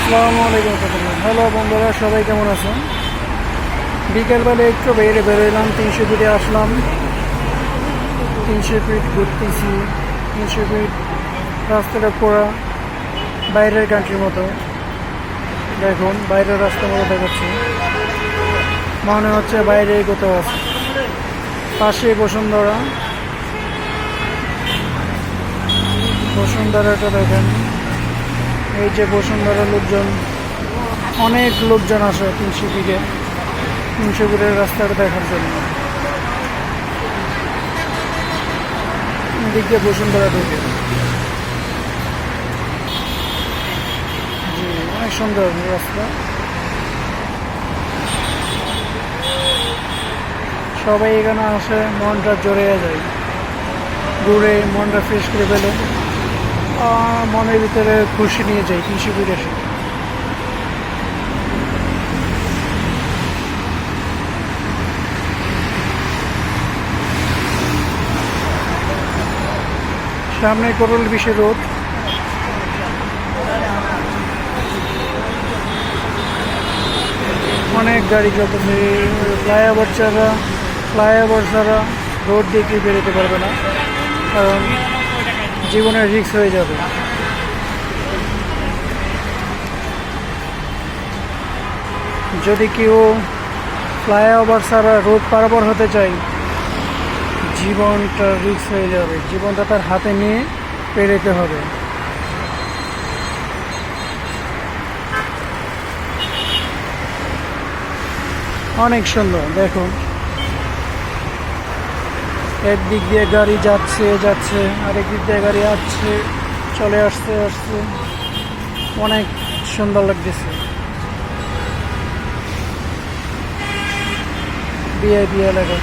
আসসালামু আলাইকুম। হ্যালো বন্ধুরা, সবাই কেমন আছেন? বিকেলবেলা একটু বাইরে বেরোলাম, 300 ফিটে আসলাম। 300 ফিট ঘুরতেছি। 300 ফিট রাস্তাটা পুরো বাইরের কান্ট্রির মতো। দেখুন, বাইরের রাস্তার মতো দেখাচ্ছে, মনে হচ্ছে বাইরে কোথাও আছে। পাশে বসুন্ধরাটা দেখেন। এই যে বসুন্ধরা, অনেক লোকজন আসে 300 ফিটের রাস্তাটা দেখার জন্য। এদিক দিয়ে বসুন্ধরা ঢুকে, জি, অনেক সুন্দর রাস্তা। সবাই এখানে আসে, মনটা জড়িয়ে যায়, ঘুরে মনটা ফ্রেশ করে ফেলে, মনের ভিতরে খুশি নিয়ে যায় 300 ফিট এসে। সামনে করল বিশে রোড। অনেক গাড়ি চলতেছে। ফ্লাইওভার ছাড়া রোড দিয়ে কেউ বেরোতে পারবে না, কারণ জীবনের রিস্ক হয়ে যাবে। যদি কেউ ফ্লাইওভার ছাড়া রোড পারাপার হতে চায়, জীবনটা রিস্ক হয়ে যাবে। জীবনটা তার হাতে নিয়ে পেরোতে হবে। অনেক সুন্দর দেখুন, একদিক দিয়ে গাড়ি যাচ্ছে, আরেক দিক দিয়ে গাড়ি চলে আসছে। অনেক সুন্দর লাগতেছে। ভিআইপি এলাকা।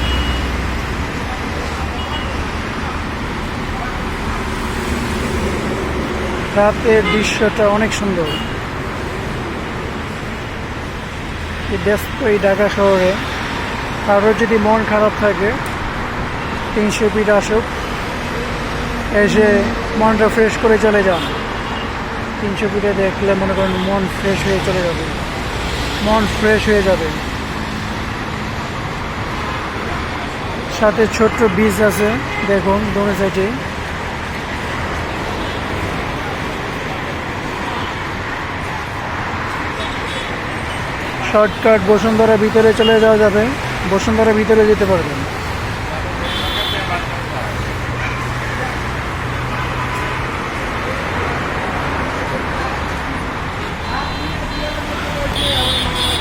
রাতের দৃশ্যটা অনেক সুন্দর। ব্যস্ত এই ঢাকা শহরে কারো যদি মন খারাপ থাকে, 300 ফিট আসুক, এসে মনটা ফ্রেশ করে চলে যান। 300 ফিটে দেখলে মনে করেন মন ফ্রেশ হয়ে যাবে। সাথে ছোট্ট বিচ আছে, দেখুন দোনো সাইডে। শর্টকাট বসুন্ধরা ভিতরে চলে যাওয়া যাবে, বসুন্ধরা ভিতরে যেতে পারবেন।